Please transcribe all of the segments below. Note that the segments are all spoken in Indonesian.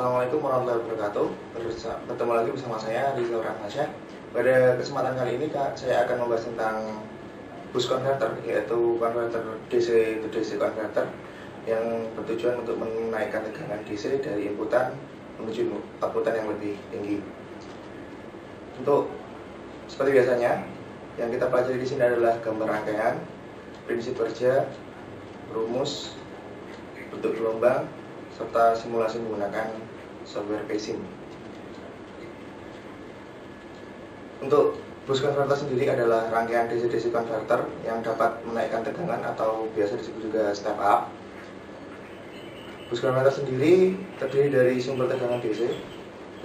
Assalamualaikum warahmatullahi wabarakatuh. Bertemu lagi bersama saya Rizal Rahmansyah. Pada kesempatan kali ini saya akan membahas tentang boost converter, yaitu converter DC to DC converter yang bertujuan untuk menaikkan tegangan DC dari inputan menuju outputan yang lebih tinggi. Untuk seperti biasanya, yang kita pelajari di sini adalah gambar rangkaian, prinsip kerja, rumus, bentuk gelombang, serta simulasi menggunakan software PASIM. Untuk boost converter sendiri adalah rangkaian DC-DC converter yang dapat menaikkan tegangan atau biasa disebut juga step up. Boost converter sendiri terdiri dari sumber tegangan DC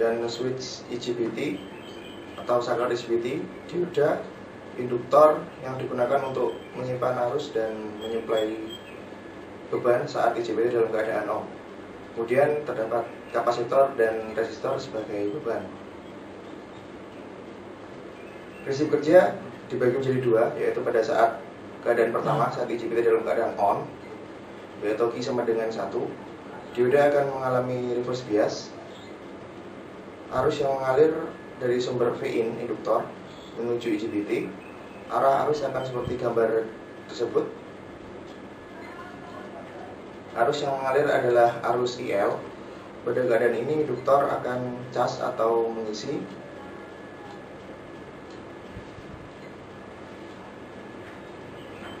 dan switch IGBT atau saklar IGBT, dioda, induktor yang digunakan untuk menyimpan arus dan menyuplai beban saat IGBT dalam keadaan on. Kemudian terdapat kapasitor dan resistor sebagai beban. Prinsip kerja dibagi menjadi dua, yaitu pada saat keadaan pertama, saat IGBT dalam keadaan on, yaitu Q sama dengan 1, dioda akan mengalami reverse bias. Arus yang mengalir dari sumber Vin induktor menuju IGBT, arah arus akan seperti gambar tersebut. Arus yang mengalir adalah arus IL. Pada keadaan ini induktor akan cas atau mengisi.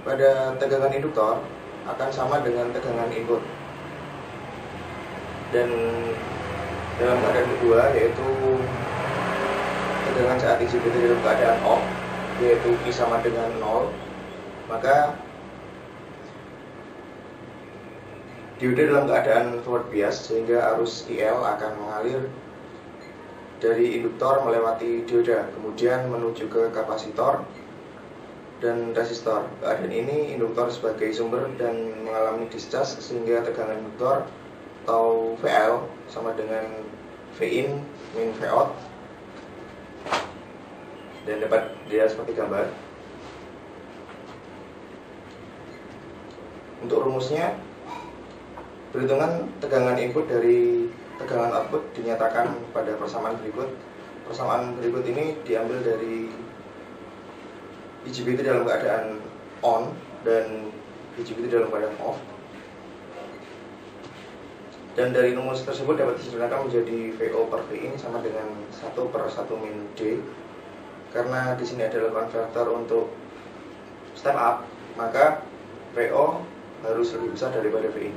Pada tegangan induktor akan sama dengan tegangan input. Dan dalam keadaan kedua, yaitu tegangan saat IGBT dalam keadaan off, yaitu Q sama dengan 0, maka dioda dalam keadaan forward bias, sehingga arus IL akan mengalir dari induktor melewati dioda, kemudian menuju ke kapasitor dan resistor. Keadaan ini induktor sebagai sumber dan mengalami discharge, sehingga tegangan induktor atau VL sama dengan Vin min Vout, dan dapat dilihat seperti gambar. Untuk rumusnya, perhitungan tegangan input dari tegangan output dinyatakan pada persamaan berikut. Persamaan berikut ini diambil dari IGBT dalam keadaan on dan IGBT dalam keadaan off. Dan dari rumus tersebut dapat disederhanakan menjadi VO per Vin sama dengan 1/1 min D. Karena di sini adalah konverter untuk step up, maka VO harus lebih besar daripada Vin.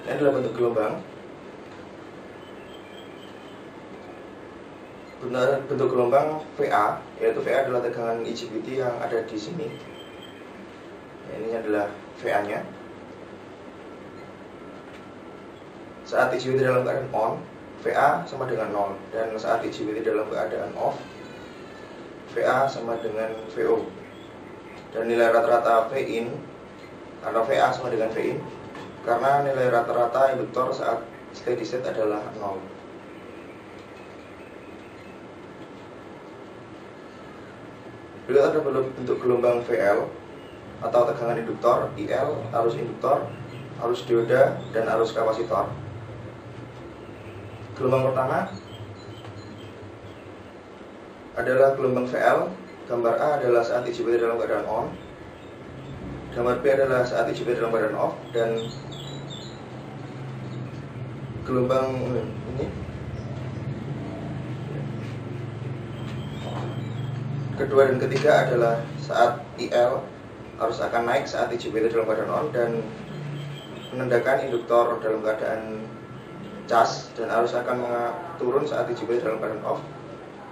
Ini adalah bentuk gelombang. Bentuk gelombang VA, yaitu VA adalah tegangan IGBT yang ada di sini. Ini adalah VA-nya. Saat IGBT dalam keadaan on, VA sama dengan 0, dan saat IGBT dalam keadaan off, VA sama dengan VO. Dan nilai rata-rata Vin atau VA sama dengan Vin, karena nilai rata-rata induktor saat steady state adalah 0. Berikut ada bentuk gelombang VL atau tegangan induktor, IL, arus induktor, arus dioda, dan arus kapasitor. Gelombang pertama adalah gelombang VL. Gambar A adalah saat IGBT dalam keadaan on, gambar B adalah saat IGBT dalam keadaan off, dan gelombang ini kedua dan ketiga adalah saat IL harus akan naik saat IGBT dalam keadaan on, dan menandakan induktor dalam keadaan cas, dan arus akan turun saat IGBT dalam keadaan off,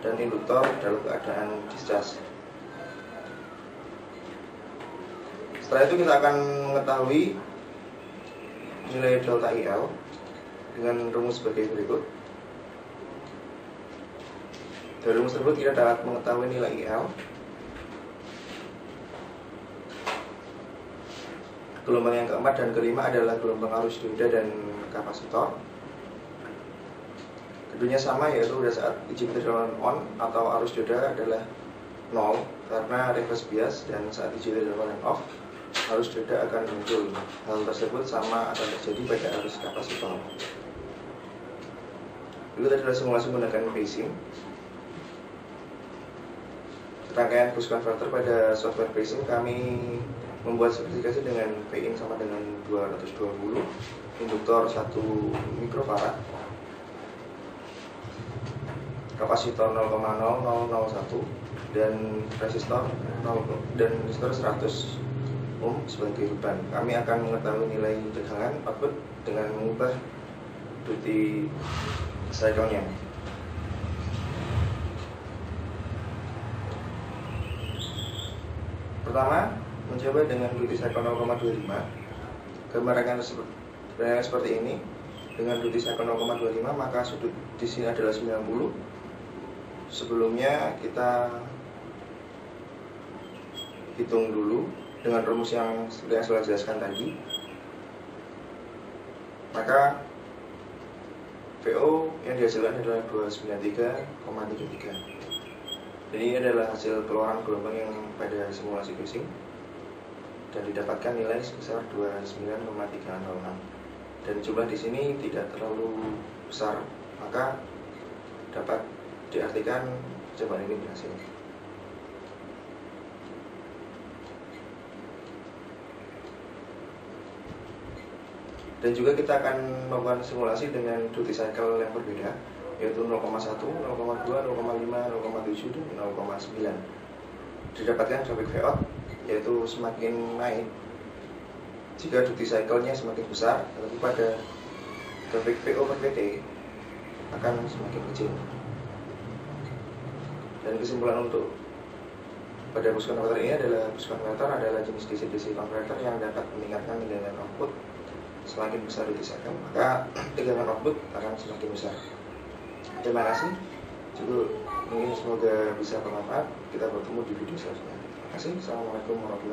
dan induktor dalam keadaan discharge. Setelah itu kita akan mengetahui nilai delta IL dengan rumus sebagai berikut. Dari rumus tersebut kita dapat mengetahui nilai IL. Gelombang yang keempat dan kelima adalah gelombang arus dioda dan kapasitor. Keduanya sama, yaitu pada saat IGBT dalam on atau arus dioda adalah 0 karena reverse bias, dan saat IGBT dalam keadaan off arus dada akan muncul. Hal tersebut sama akan terjadi pada arus kapasitor. Berikut adalah simulasi menggunakan pacing. Rangkaian boost converter pada software pacing kami membuat spesifikasi dengan Pin sama dengan 220, induktor 1 mikrofarad, kapasitor 0,0001 dan resistor 100 ohm sebagai beban. Kami akan mengetahui nilai tegangan output dengan mengubah duty cycle-nya. Pertama, mencoba dengan duty cycle 0,25. Gambaran seperti ini. Dengan duty cycle 0,25 maka sudut di sini adalah 90. Sebelumnya kita hitung dulu dengan rumus yang sudah jelaskan tadi. Maka VO yang dihasilkan adalah 293,33. Jadi ini adalah hasil keluaran gelombang yang pada simulasi pacing dan didapatkan nilai sebesar 29,306. Dan jumlah di sini tidak terlalu besar, maka dapat diartikan cobaan ini berhasil. Dan juga kita akan melakukan simulasi dengan duty cycle yang berbeda, yaitu 0,1, 0,2, 0,5, 0,7, dan 0,9. Didapatkan grafik Vout, yaitu semakin naik jika duty cycle-nya semakin besar, tetapi pada grafik PO per PT akan semakin kecil. Dan kesimpulan untuk pada boost converter ini adalah boost converter adalah jenis DC-DC converter yang dapat meningkatkan tegangan output. Semakin besar duty cycle, maka tegangan output akan semakin besar. Terima kasih. Juga mungkin semoga bisa bermanfaat. Kita bertemu di video selanjutnya. Terima kasih. Assalamualaikum warahmatullahi wabarakatuh.